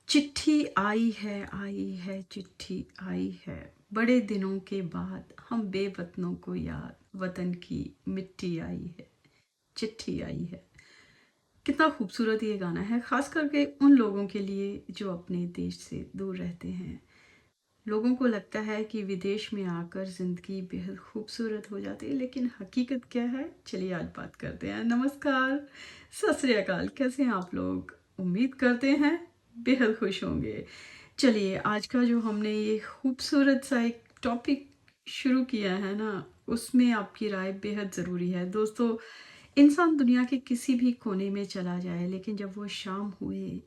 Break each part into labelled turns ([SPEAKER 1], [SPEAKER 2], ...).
[SPEAKER 1] चिट्ठी आई है चिट्ठी आई है। बड़े दिनों के बाद हम बेवतनों को याद, वतन की मिट्टी आई है, चिट्ठी आई है। कितना खूबसूरत ये गाना है, खास करके उन लोगों के लिए जो अपने देश से दूर रहते हैं। लोगों को लगता है कि विदेश में आकर ज़िंदगी बेहद खूबसूरत हो जाती है, लेकिन हकीकत क्या है? चलिए आज बात करते हैं। नमस्कार, सत श्री अकाल, कैसे हैं आप लोग? उम्मीद करते हैं बेहद खुश होंगे। चलिए आज का जो हमने ये खूबसूरत सा एक टॉपिक शुरू किया है ना, उसमें आपकी राय बेहद ज़रूरी है। दोस्तों, इंसान दुनिया के किसी भी कोने में चला जाए, लेकिन जब वो शाम हुए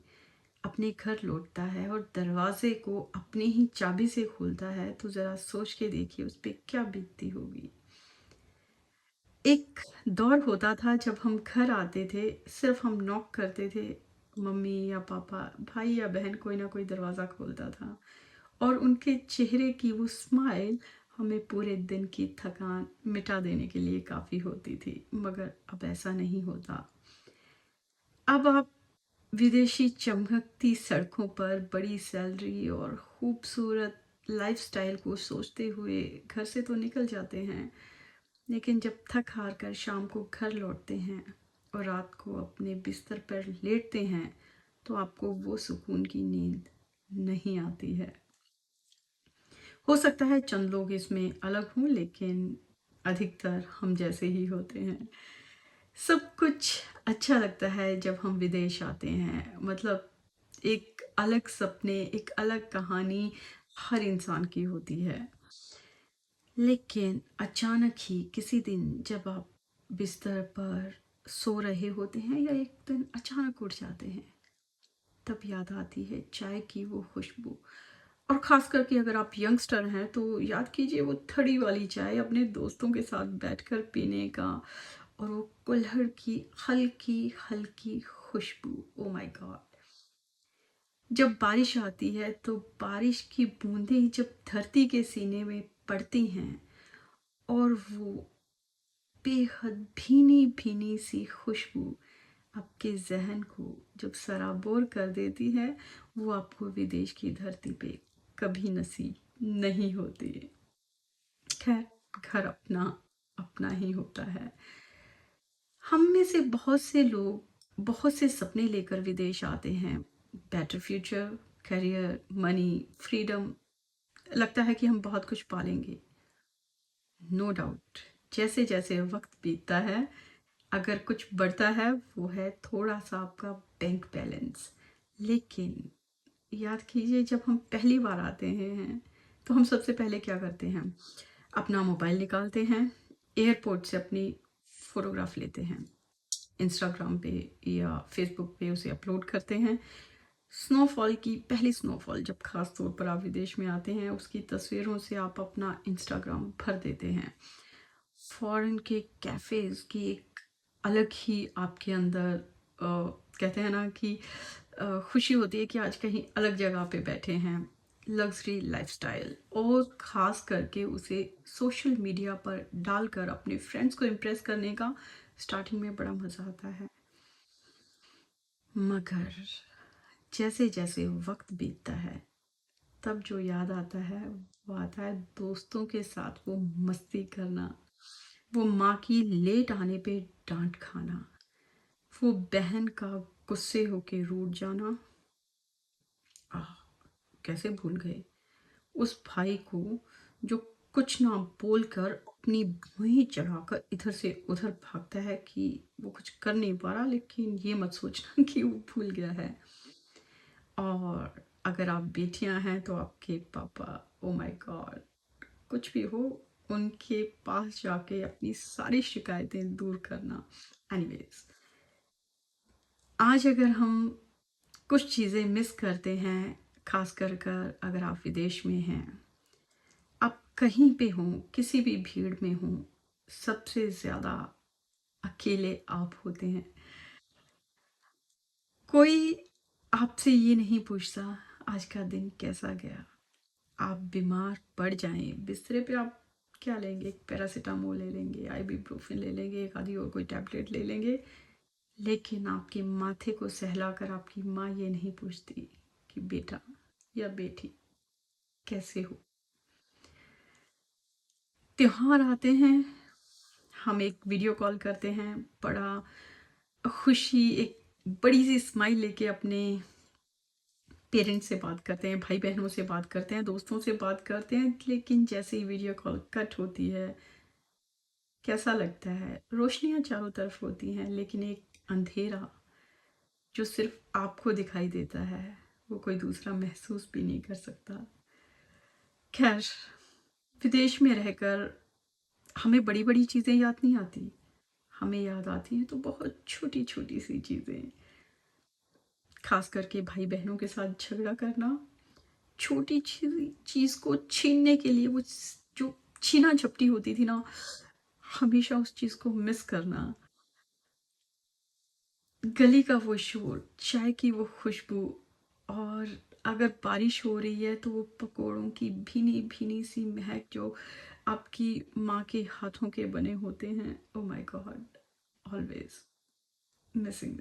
[SPEAKER 1] अपने घर लौटता है और दरवाजे को अपनी ही चाबी से खोलता है, तो ज़रा सोच के देखिए उस पे क्या बीतती होगी। एक दौर होता था जब हम घर आते थे, सिर्फ हम नॉक करते थे, मम्मी या पापा, भाई या बहन, कोई ना कोई दरवाज़ा खोलता था और उनके चेहरे की वो स्माइल हमें पूरे दिन की थकान मिटा देने के लिए काफ़ी होती थी। मगर अब ऐसा नहीं होता। अब आप विदेशी चमकती सड़कों पर बड़ी सैलरी और खूबसूरत लाइफस्टाइल को सोचते हुए घर से तो निकल जाते हैं, लेकिन जब थक हार कर शाम को घर लौटते हैं और रात को अपने बिस्तर पर लेटते हैं, तो आपको वो सुकून की नींद नहीं आती है। हो सकता है चंद लोग इसमें अलग हों, लेकिन अधिकतर हम जैसे ही होते हैं। सब कुछ अच्छा लगता है जब हम विदेश आते हैं, मतलब एक अलग सपने, एक अलग कहानी हर इंसान की होती है। लेकिन अचानक ही किसी दिन जब आप बिस्तर पर सो रहे होते हैं या एक दिन अचानक उठ जाते हैं, तब याद आती है चाय की वो खुशबू। और ख़ास करके अगर आप यंगस्टर हैं तो याद कीजिए वो थड़ी वाली चाय अपने दोस्तों के साथ बैठकर पीने का, और वो कुल्हड़ की हल्की हल्की खुशबू। Oh my God! जब बारिश आती है तो बारिश की बूंदें जब धरती के सीने में पड़ती हैं और वो बेहद भीनी भीनी सी खुशबू आपके जहन को जब सराबोर कर देती है, वो आपको विदेश की धरती पे कभी नसीब नहीं होती। खैर, घर अपना अपना ही होता है। हम में से बहुत से लोग बहुत से सपने लेकर विदेश आते हैं। Better future, career, money, freedom. लगता है कि हम बहुत कुछ पालेंगे। नो डाउट, जैसे जैसे वक्त बीतता है, अगर कुछ बढ़ता है वो है थोड़ा सा आपका बैंक बैलेंस। लेकिन याद कीजिए जब हम पहली बार आते हैं तो हम सबसे पहले क्या करते हैं? अपना मोबाइल निकालते हैं, एयरपोर्ट से अपनी फ़ोटोग्राफ लेते हैं, इंस्टाग्राम पे या फेसबुक पे उसे अपलोड करते हैं। स्नोफॉल की पहली स्नोफॉल जब ख़ास तौर पर आप विदेश में आते हैं, उसकी तस्वीरों से आप अपना इंस्टाग्राम भर देते हैं। फॉरेन के कैफ़ेज़ की एक अलग ही आपके अंदर कहते हैं ना कि खुशी होती है कि आज कहीं अलग जगह पे बैठे हैं। लग्ज़री लाइफ़स्टाइल, और ख़ास करके उसे सोशल मीडिया पर डालकर अपने फ्रेंड्स को इम्प्रेस करने का स्टार्टिंग में बड़ा मज़ा आता है। मगर जैसे जैसे वक्त बीतता है, तब जो याद आता है वो आता है दोस्तों के साथ वो मस्ती करना, वो माँ की लेट आने पे डांट खाना, वो बहन का गुस्से होके रूठ जाना। आह, कैसे भूल गए उस भाई को जो कुछ ना बोलकर अपनी भुई चढ़ाकर इधर से उधर भागता है कि वो कुछ कर नहीं पा रहा, लेकिन ये मत सोचना कि वो भूल गया है। और अगर आप बेटियां हैं तो आपके पापा, ओ माय गॉड, कुछ भी हो, उनके पास जाके अपनी सारी शिकायतें दूर करना। एनीवेज, आज अगर हम कुछ चीज़ें मिस करते हैं, खास कर अगर आप विदेश में हैं, आप कहीं पे हों, किसी भी भीड़ में हों, सबसे ज़्यादा अकेले आप होते हैं। कोई आपसे ये नहीं पूछता आज का दिन कैसा गया। आप बीमार पड़ जाएं बिस्तरे पे, आप क्या लेंगे? एक पैरासीटामोल ले लेंगे, आइबुप्रोफेन ले लेंगे, एक आधी और कोई टैबलेट ले लेंगे। लेकिन आपके माथे को सहलाकर आपकी माँ ये नहीं पूछती कि बेटा या बेटी कैसे हो। त्योहार आते हैं, हम एक वीडियो कॉल करते हैं, बड़ा खुशी, एक बड़ी सी स्माइल लेके अपने पेरेंट्स से बात करते हैं, भाई बहनों से बात करते हैं, दोस्तों से बात करते हैं, लेकिन जैसे ही वीडियो कॉल कट होती है, कैसा लगता है। रोशनियां चारों तरफ होती हैं, लेकिन एक अंधेरा जो सिर्फ आपको दिखाई देता है, वो कोई दूसरा महसूस भी नहीं कर सकता। खैर, विदेश में रहकर हमें बड़ी बड़ी चीज़ें याद नहीं आती, हमें याद आती हैं तो बहुत छोटी छोटी सी चीज़ें। खास करके भाई बहनों के साथ झगड़ा करना, छोटी चीज़ को छीनने के लिए वो जो छीना झपटी होती थी ना, हमेशा उस चीज़ को मिस करना। गली का वो शोर, चाय की वो खुशबू, और अगर बारिश हो रही है तो वो पकोड़ों की भीनी भीनी सी महक जो आपकी माँ के हाथों के बने होते हैं। Oh my God, always missing.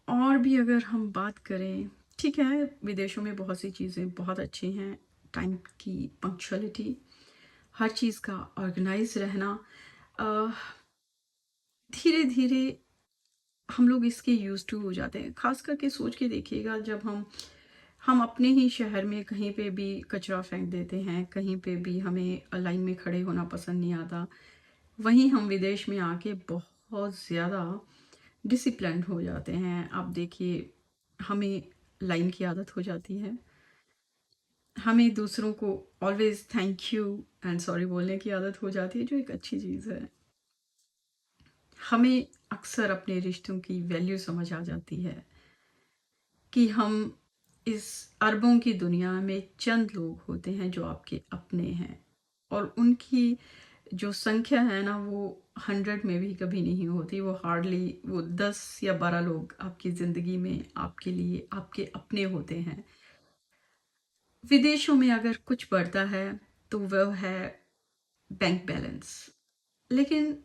[SPEAKER 1] और भी अगर हम बात करें, ठीक है, विदेशों में बहुत सी चीज़ें बहुत अच्छी हैं। टाइम की पंक्चुअलिटी, हर चीज़ का ऑर्गेनाइज रहना, धीरे धीरे हम लोग इसके यूज टू हो जाते हैं। खास करके सोच के देखिएगा, जब हम अपने ही शहर में कहीं पे भी कचरा फेंक देते हैं, कहीं पे भी हमें लाइन में खड़े होना पसंद नहीं आता, वहीं हम विदेश में आके बहुत ज़्यादा डिसिप्लिन्ड हो जाते हैं। आप देखिए, हमें लाइन की आदत हो जाती है, हमें दूसरों को always thank you and sorry बोलने की आदत हो जाती है, जो एक अच्छी चीज़ है। हमें अक्सर अपने रिश्तों की वैल्यू समझ आ जाती है कि हम इस अरबों की दुनिया में चंद लोग होते हैं जो आपके अपने हैं, और उनकी जो संख्या है ना, वो 100 में भी कभी नहीं होती। वो हार्डली वो 10 या 12 लोग आपकी ज़िंदगी में आपके लिए आपके अपने होते हैं। विदेशों में अगर कुछ बढ़ता है तो वह है बैंक बैलेंस, लेकिन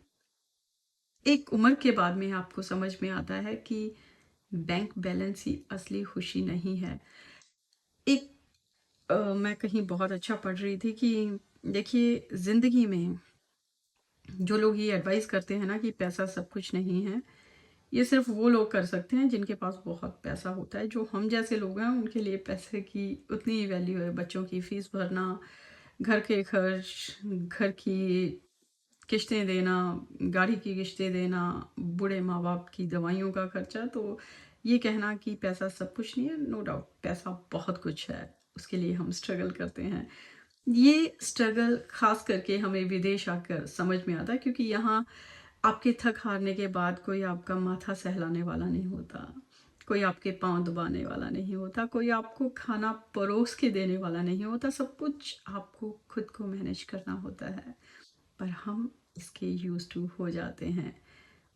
[SPEAKER 1] एक उम्र के बाद में आपको समझ में आता है कि बैंक बैलेंस ही असली खुशी नहीं है। एक मैं कहीं बहुत अच्छा पढ़ रही थी कि देखिए, ज़िंदगी में जो लोग ये एडवाइस करते हैं ना कि पैसा सब कुछ नहीं है, ये सिर्फ वो लोग कर सकते हैं जिनके पास बहुत पैसा होता है। जो हम जैसे लोग हैं, उनके लिए पैसे की उतनी ही वैल्यू है। बच्चों की फीस भरना, घर के खर्च, घर की किश्तें देना, गाड़ी की किश्तें देना, बूढ़े माँ बाप की दवाइयों का खर्चा। तो ये कहना कि पैसा सब कुछ नहीं है, नो डाउट पैसा बहुत कुछ है, उसके लिए हम स्ट्रगल करते हैं। ये स्ट्रगल खास करके हमें विदेश आकर समझ में आता है, क्योंकि यहाँ आपके थक हारने के बाद कोई आपका माथा सहलाने वाला नहीं होता, कोई आपके पाँव दबाने वाला नहीं होता, कोई आपको खाना परोस के देने वाला नहीं होता। सब कुछ आपको खुद को मैनेज करना होता है। पर हम इसके यूज टू हो जाते हैं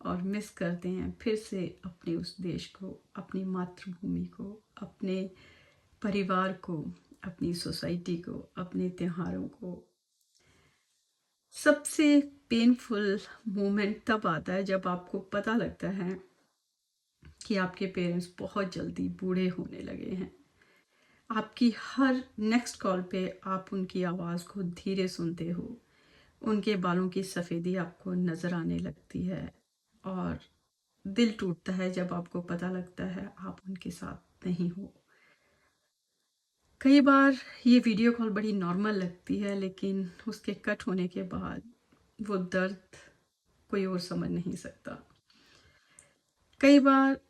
[SPEAKER 1] और मिस करते हैं फिर से अपने उस देश को, अपनी मातृभूमि को, अपने परिवार को, अपनी सोसाइटी को, अपने त्योहारों को। सबसे पेनफुल मोमेंट तब आता है जब आपको पता लगता है कि आपके पेरेंट्स बहुत जल्दी बूढ़े होने लगे हैं। आपकी हर नेक्स्ट कॉल पे आप उनकी आवाज़ को धीरे सुनते हो, उनके बालों की सफ़ेदी आपको नज़र आने लगती है, और दिल टूटता है जब आपको पता लगता है आप उनके साथ नहीं हो। कई बार ये वीडियो कॉल बड़ी नॉर्मल लगती है, लेकिन उसके कट होने के बाद वो दर्द कोई और समझ नहीं सकता। कई बार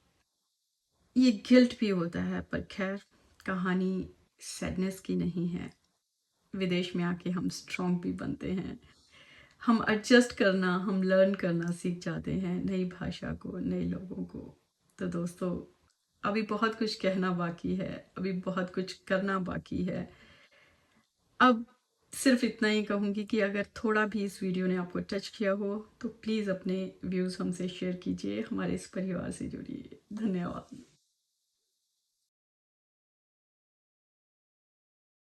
[SPEAKER 1] ये गिल्ट भी होता है, पर खैर, कहानी सैडनेस की नहीं है। विदेश में आके हम स्ट्रॉन्ग भी बनते हैं, हम एडजस्ट करना, हम लर्न करना सीख जाते हैं, नई भाषा को, नए लोगों को। तो दोस्तों, अभी बहुत कुछ कहना बाकी है, अभी बहुत कुछ करना बाकी है। अब सिर्फ इतना ही कहूँगी कि अगर थोड़ा भी इस वीडियो ने आपको टच किया हो तो प्लीज़ अपने व्यूज़ हमसे शेयर कीजिए, हमारे इस परिवार से जुड़िए। धन्यवाद।